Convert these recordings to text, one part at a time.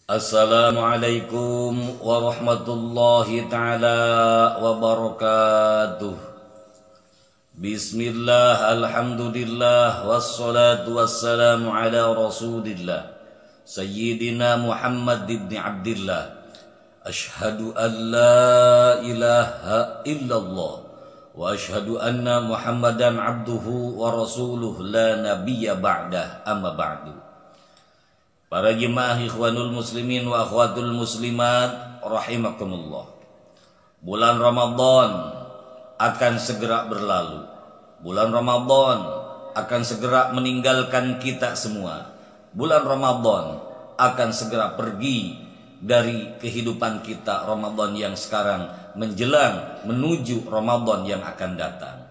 Assalamualaikum warahmatullahi ta'ala wabarakatuh. Bismillah, alhamdulillah, wassalatu wassalamu ala rasulillah Sayyidina Muhammad ibn Abdillah. Ashhadu an la ilaha illallah wa ashhadu anna Muhammadan abduhu wa rasuluh la nabiyya ba'dah, amma ba'du. Para jemaah ikhwanul muslimin wa akhwatul muslimat rahimakumullah. Bulan Ramadan akan segera berlalu. Bulan Ramadan akan segera meninggalkan kita semua. Bulan Ramadan akan segera pergi dari kehidupan kita. Ramadan yang sekarang menjelang menuju Ramadan yang akan datang.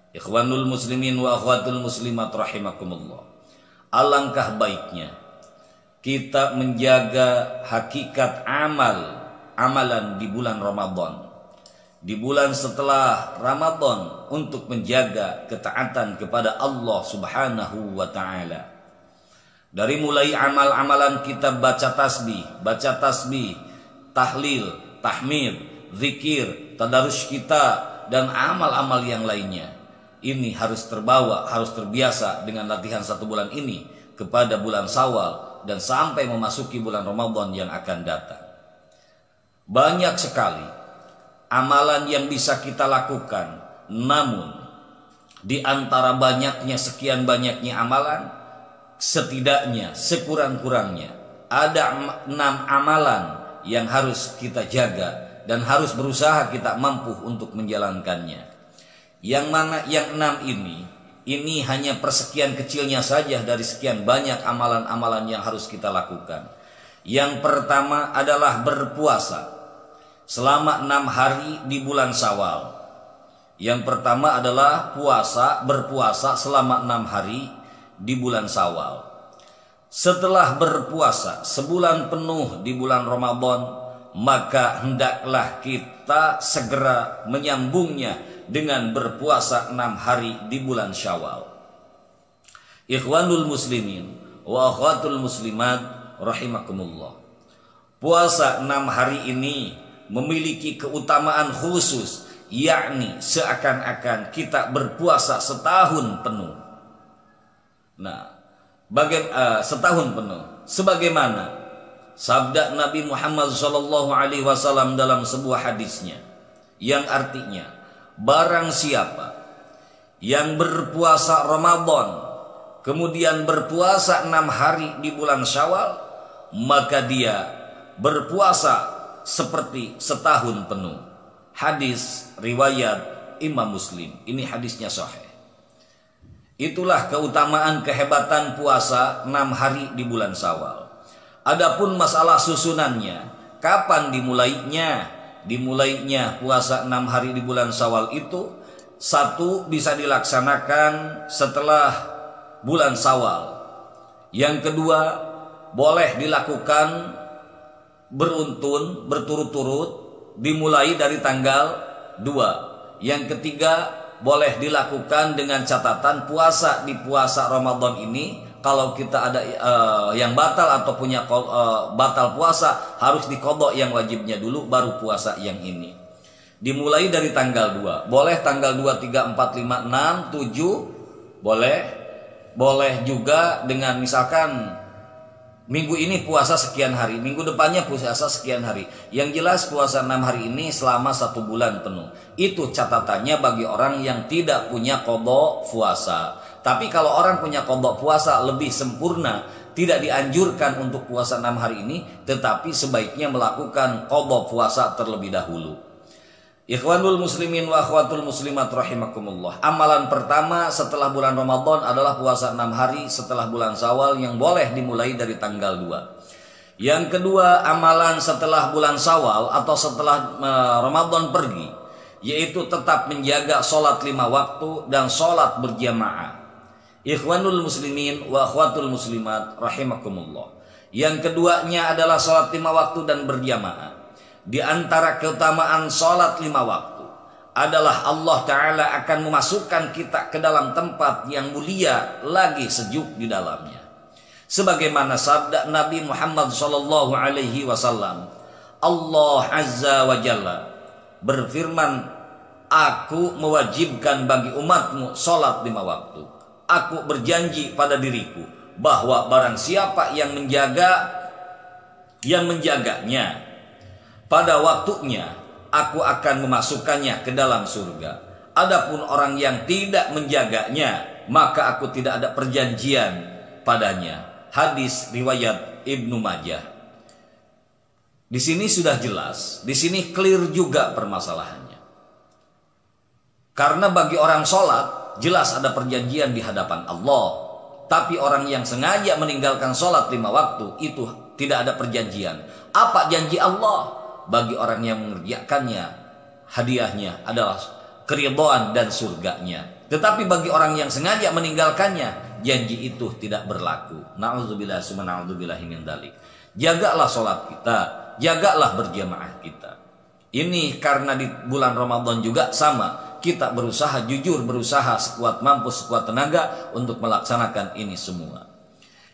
Ikhwanul muslimin wa akhwatul muslimat rahimakumullah. Alangkah baiknya kita menjaga hakikat amalan di bulan Ramadan, di bulan setelah Ramadan, untuk menjaga ketaatan kepada Allah Subhanahu wa ta'ala. Dari mulai amal-amalan kita baca tasbih, tahlil, tahmid, zikir, tadarus kita, dan amal-amal yang lainnya. Ini harus terbawa, harus terbiasa dengan latihan satu bulan ini kepada bulan Syawal dan sampai memasuki bulan Ramadan yang akan datang. Banyak sekali amalan yang bisa kita lakukan, namun di antara banyaknya, sekian banyaknya amalan, setidaknya sekurang-kurangnya ada 6 amalan yang harus kita jaga dan harus berusaha kita mampu untuk menjalankannya. Yang mana yang 6 ini hanya persekian kecilnya saja dari sekian banyak amalan-amalan yang harus kita lakukan. Yang pertama adalah berpuasa selama 6 hari di bulan Syawal. Yang pertama adalah berpuasa selama 6 hari di bulan Syawal. Setelah berpuasa sebulan penuh di bulan Ramadan, maka hendaklah kita segera menyambungnya dengan berpuasa 6 hari di bulan Syawal. Ikhwanul muslimin wa akhwatul muslimat rahimakumullah. Puasa 6 hari ini memiliki keutamaan khusus, yakni seakan-akan kita berpuasa setahun penuh. Nah, setahun penuh. Sebagaimana sabda Nabi Muhammad SAW dalam sebuah hadisnya, yang artinya, barang siapa yang berpuasa Ramadan kemudian berpuasa 6 hari di bulan Syawal, maka dia berpuasa seperti setahun penuh. Hadis riwayat Imam Muslim. Ini hadisnya sahih. Itulah keutamaan kehebatan puasa 6 hari di bulan Syawal. Adapun masalah susunannya, kapan dimulainya puasa 6 hari di bulan Syawal itu, satu bisa dilaksanakan setelah bulan Syawal. Yang kedua, boleh dilakukan berturut-turut, dimulai dari tanggal 2. Yang ketiga, boleh dilakukan dengan catatan puasa di puasa Ramadan ini, kalau kita ada yang batal atau punya batal puasa, harus diqadha yang wajibnya dulu, baru puasa yang ini. Dimulai dari tanggal 2. Boleh tanggal 2, 3, 4, 5, 6, 7. Boleh juga dengan misalkan minggu ini puasa sekian hari, minggu depannya puasa sekian hari. Yang jelas puasa 6 hari ini selama 1 bulan penuh. Itu catatannya bagi orang yang tidak punya qadha puasa. Tapi kalau orang punya qadha puasa lebih sempurna, tidak dianjurkan untuk puasa 6 hari ini, tetapi sebaiknya melakukan qadha puasa terlebih dahulu. Ikhwanul muslimin wa akhwatul muslimat rahimakumullah. Amalan pertama setelah bulan Ramadan adalah puasa 6 hari setelah bulan Syawal, yang boleh dimulai dari tanggal 2. Yang kedua, amalan setelah bulan Syawal atau setelah Ramadan pergi, yaitu tetap menjaga sholat 5 waktu dan sholat berjamaah. Ikhwanul muslimin wa akhwatul muslimat rahimakumullah. Yang keduanya adalah sholat 5 waktu dan berjamaah. Di antara keutamaan sholat 5 waktu adalah Allah Ta'ala akan memasukkan kita ke dalam tempat yang mulia lagi sejuk di dalamnya. Sebagaimana sabda Nabi Muhammad sallallahu alaihi wasallam, Allah Azza wa Jalla berfirman, aku mewajibkan bagi umatmu salat 5 waktu. Aku berjanji pada diriku bahwa barang siapa yang menjaganya pada waktunya, aku akan memasukkannya ke dalam surga. Adapun orang yang tidak menjaganya, maka aku tidak ada perjanjian padanya. Hadis riwayat Ibnu Majah. Di sini sudah jelas, di sini clear juga permasalahannya. Karena bagi orang sholat, jelas ada perjanjian di hadapan Allah. Tapi orang yang sengaja meninggalkan sholat 5 waktu, itu tidak ada perjanjian. Apa janji Allah? Bagi orang yang mengerjakannya, hadiahnya adalah keridhaan dan surganya. Tetapi bagi orang yang sengaja meninggalkannya, janji itu tidak berlaku. Na'udzubillah summa na'udzubillahi min dzalik. Jagalah sholat kita, jagalah berjamaah kita. Ini karena di bulan Ramadan juga sama. Kita berusaha, jujur berusaha sekuat mampu, sekuat tenaga untuk melaksanakan ini semua.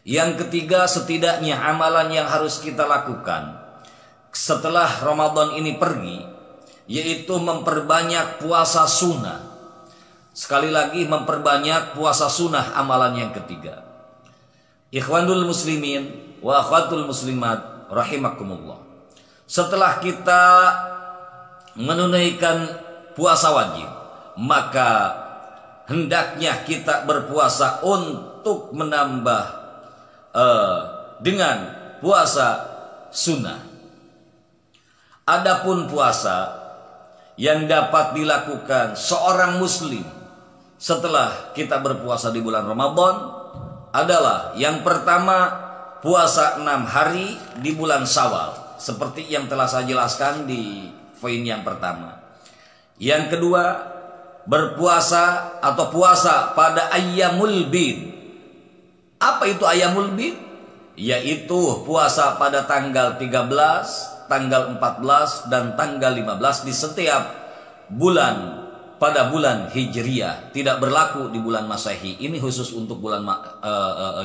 Yang ketiga, setidaknya amalan yang harus kita lakukan setelah Ramadan ini pergi, yaitu memperbanyak puasa sunnah. Sekali lagi, memperbanyak puasa sunnah, amalan yang ketiga. Ikhwanul muslimin wa akhwatul muslimat rahimakumullah. Setelah kita menunaikan puasa wajib, maka hendaknya kita berpuasa untuk menambah dengan puasa sunnah. Adapun puasa yang dapat dilakukan seorang muslim setelah kita berpuasa di bulan Ramadan adalah yang pertama, puasa 6 hari di bulan Syawal, seperti yang telah saya jelaskan di poin yang pertama. Yang kedua, berpuasa atau puasa pada ayyamul bid. Apa itu ayyamul bid? Yaitu puasa pada tanggal 13, tanggal 14 dan tanggal 15 di setiap bulan pada bulan Hijriyah. Tidak berlaku di bulan Masehi. Ini khusus untuk bulan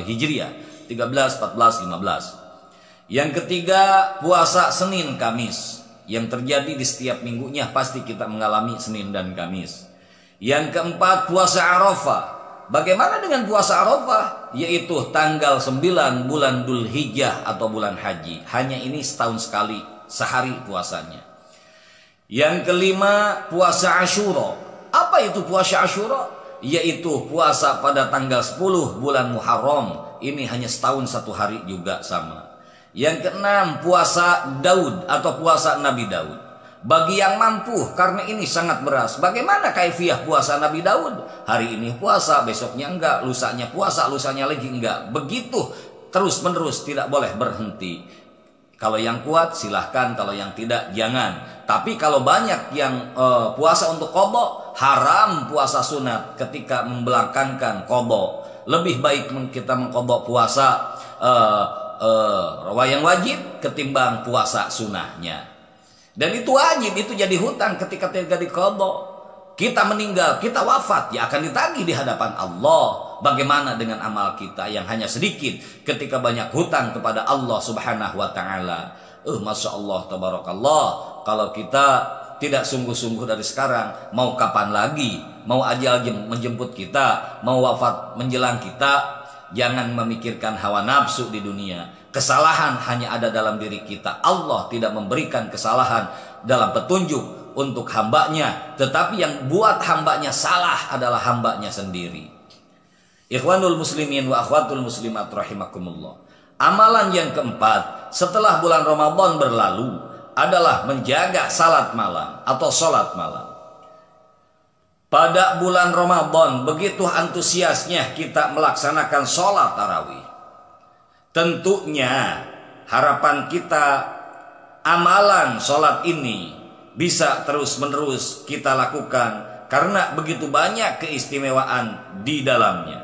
Hijriyah 13, 14, 15. Yang ketiga, puasa Senin Kamis, yang terjadi di setiap minggunya pasti kita mengalami Senin dan Kamis. Yang keempat, puasa Arafah. Bagaimana dengan puasa Arafah? Yaitu tanggal 9 bulan Dzul Hijjah atau bulan haji. Hanya ini setahun sekali, sehari puasanya. Yang kelima, puasa Asyura. Apa itu puasa Asyura? Yaitu puasa pada tanggal 10 bulan Muharram. Ini hanya setahun 1 hari juga sama. Yang keenam, puasa Daud atau puasa Nabi Daud. Bagi yang mampu, karena ini sangat beras. Bagaimana kaifiah puasa Nabi Daud? Hari ini puasa, besoknya enggak, lusanya puasa, lusanya lagi enggak. Begitu terus menerus, tidak boleh berhenti. Kalau yang kuat silahkan, kalau yang tidak jangan. Tapi kalau banyak yang puasa untuk qadha, haram puasa sunat ketika membelakangkan qadha. Lebih baik kita mengqadha puasa yang wajib ketimbang puasa sunahnya. Dan itu wajib, itu jadi hutang ketika tidak diqadha. Kita meninggal, kita wafat, ya akan ditagih di hadapan Allah. Bagaimana dengan amal kita yang hanya sedikit ketika banyak hutang kepada Allah Subhanahu wa taala? Masya Allah, tabarakallah. Kalau kita tidak sungguh-sungguh dari sekarang, mau kapan lagi? Mau ajal menjemput kita, mau wafat menjelang kita. Jangan memikirkan hawa nafsu di dunia. Kesalahan hanya ada dalam diri kita. Allah tidak memberikan kesalahan dalam petunjuk untuk hambanya, tetapi yang buat hambanya salah adalah hambanya sendiri. Ikhwanul muslimin wa akhwatul muslimat rahimakumullah. Amalan yang keempat setelah bulan Ramadan berlalu adalah menjaga salat malam atau sholat malam. Pada bulan Ramadan begitu antusiasnya kita melaksanakan sholat tarawih. Tentunya harapan kita amalan sholat ini bisa terus-menerus kita lakukan karena begitu banyak keistimewaan di dalamnya.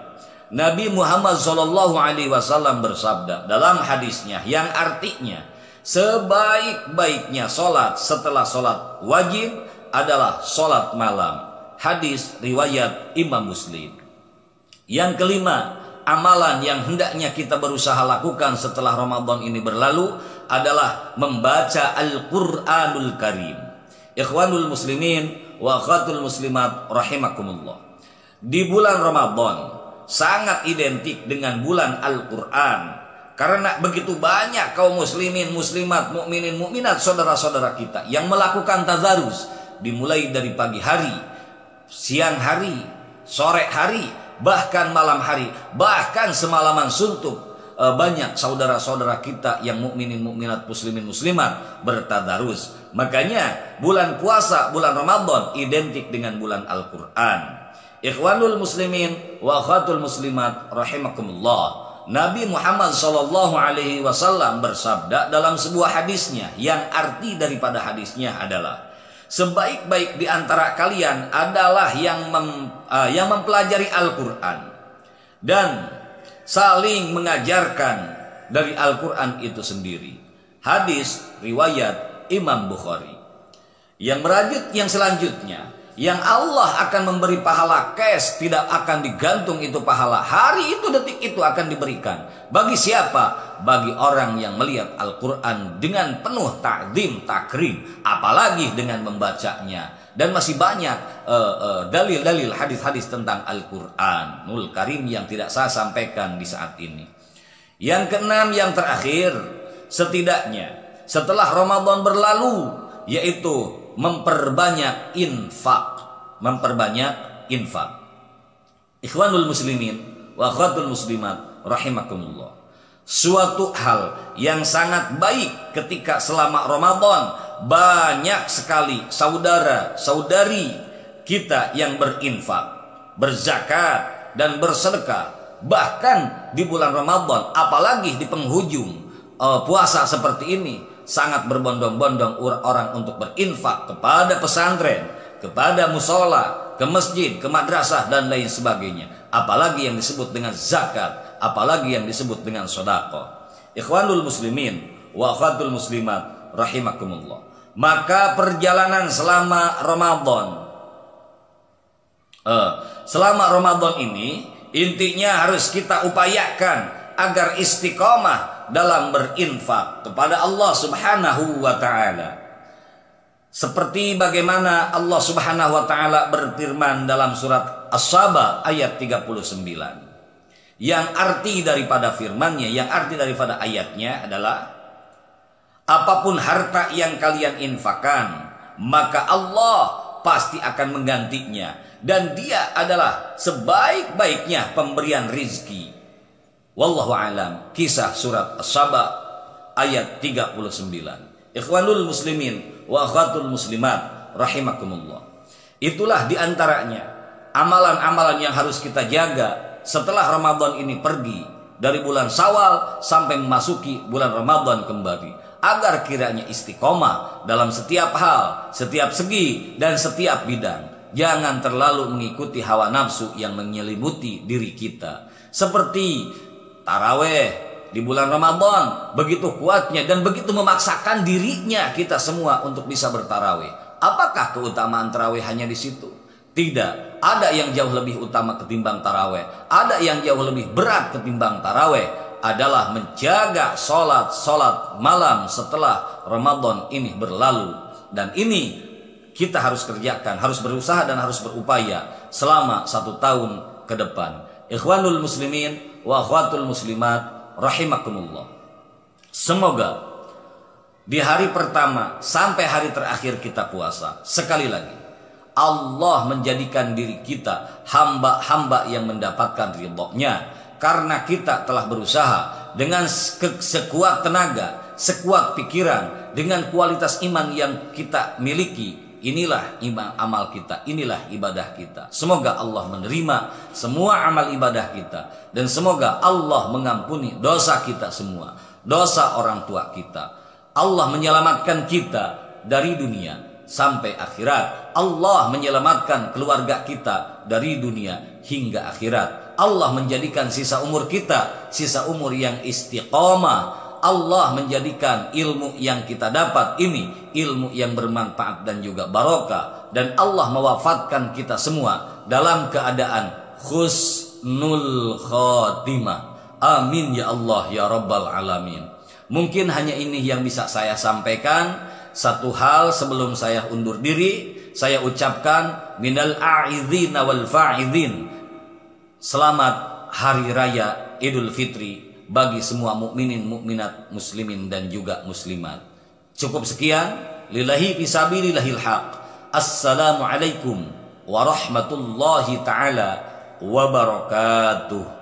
Nabi Muhammad SAW bersabda dalam hadisnya yang artinya sebaik-baiknya sholat setelah sholat wajib adalah sholat malam. Hadis riwayat Imam Muslim. Yang kelima, amalan yang hendaknya kita berusaha lakukan setelah Ramadan ini berlalu adalah membaca Al-Quranul Karim. Ikhwanul muslimin wa akhatul muslimat rahimakumullah. Di bulan Ramadan sangat identik dengan bulan Al-Quran, karena begitu banyak kaum muslimin, muslimat, mukminin, mukminat, saudara-saudara kita yang melakukan tadarus, dimulai dari pagi hari, siang hari, sore hari, bahkan malam hari, bahkan semalaman suntuk. Banyak saudara-saudara kita yang mukminin, mukminat, muslimin, muslimat bertadarus. Makanya bulan puasa, bulan Ramadan identik dengan bulan Al-Quran. Ikhwanul muslimin wa akhatul muslimat rahimakumullah. Nabi Muhammad SAW bersabda dalam sebuah hadisnya, yang arti daripada hadisnya adalah, sebaik-baik di antara kalian adalah yang mempelajari Al-Quran dan saling mengajarkan dari Al-Quran itu sendiri. Hadis riwayat Imam Bukhari. Yang selanjutnya, yang Allah akan memberi pahala cash, tidak akan digantung itu pahala. Hari itu, detik itu akan diberikan. Bagi siapa? Bagi orang yang melihat Al-Quran dengan penuh ta'zim, takrim, apalagi dengan membacanya. Dan masih banyak dalil-dalil hadis-hadis tentang Al-Quranul Karim yang tidak saya sampaikan di saat ini. Yang keenam, yang terakhir, setidaknya setelah Ramadan berlalu, yaitu memperbanyak infak. Memperbanyak infak. Ikhwanul muslimin wa akhatul muslimat rahimakumullah. Suatu hal yang sangat baik ketika selama Ramadan banyak sekali saudara-saudari kita yang berinfak, berzakat dan bersedekah. Bahkan di bulan Ramadan, apalagi di penghujung puasa seperti ini, sangat berbondong-bondong orang untuk berinfak kepada pesantren, kepada musola, ke masjid, ke madrasah dan lain sebagainya. Apalagi yang disebut dengan zakat, apalagi yang disebut dengan sedekah. Ikhwanul muslimin wa akhatul muslimat rahimakumullah. Maka perjalanan selama Ramadan ini intinya harus kita upayakan agar istiqomah dalam berinfak kepada Allah Subhanahu wa taala. Seperti bagaimana Allah Subhanahu wa taala berfirman dalam surat As-Saba ayat 39. Yang arti daripada firman-Nya, yang arti daripada ayatnya adalah, apapun harta yang kalian infakkan, maka Allah pasti akan menggantinya, dan Dia adalah sebaik-baiknya pemberian rizki. Wallahu alam. Kisah surat As-Saba ayat 39. Ikhwanul muslimin wa akhatul muslimat rahimakumullah. Itulah diantaranya amalan-amalan yang harus kita jaga setelah Ramadan ini pergi, dari bulan Syawal sampai memasuki bulan Ramadan kembali, agar kiranya istiqomah dalam setiap hal, setiap segi, dan setiap bidang. Jangan terlalu mengikuti hawa nafsu yang menyelimuti diri kita. Seperti taraweh di bulan Ramadan, begitu kuatnya dan begitu memaksakan dirinya kita semua untuk bisa bertaraweh. Apakah keutamaan taraweh hanya di situ? Tidak. Ada yang jauh lebih utama ketimbang taraweh. Ada yang jauh lebih berat ketimbang taraweh, adalah menjaga solat malam setelah Ramadan ini berlalu. Dan ini kita harus kerjakan, harus berusaha dan harus berupaya selama 1 tahun ke depan. Ikhwanul muslimin wa akhwatul muslimat rahimakumullah. Semoga di hari pertama sampai hari terakhir kita puasa, sekali lagi, Allah menjadikan diri kita hamba-hamba yang mendapatkan ridho-Nya, karena kita telah berusaha dengan sekuat tenaga, sekuat pikiran, dengan kualitas iman yang kita miliki. Inilah iman amal kita, inilah ibadah kita. Semoga Allah menerima semua amal ibadah kita, dan semoga Allah mengampuni dosa kita semua, dosa orang tua kita. Allah menyelamatkan kita dari dunia sampai akhirat. Allah menyelamatkan keluarga kita dari dunia hingga akhirat. Allah menjadikan sisa umur kita sisa umur yang istiqomah. Allah menjadikan ilmu yang kita dapat ini ilmu yang bermanfaat dan juga barokah. Dan Allah mewafatkan kita semua dalam keadaan husnul khatimah. Amin ya Allah ya Rabbal Alamin. Mungkin hanya ini yang bisa saya sampaikan. Satu hal sebelum saya undur diri, saya ucapkan minal a'idhin wal fa'idhin. Selamat Hari Raya Idul Fitri bagi semua mukminin, mukminat, muslimin dan juga muslimat. Cukup sekian. Lillahi fisabilillahil haq. Assalamualaikum warahmatullahi taala wabarakatuh.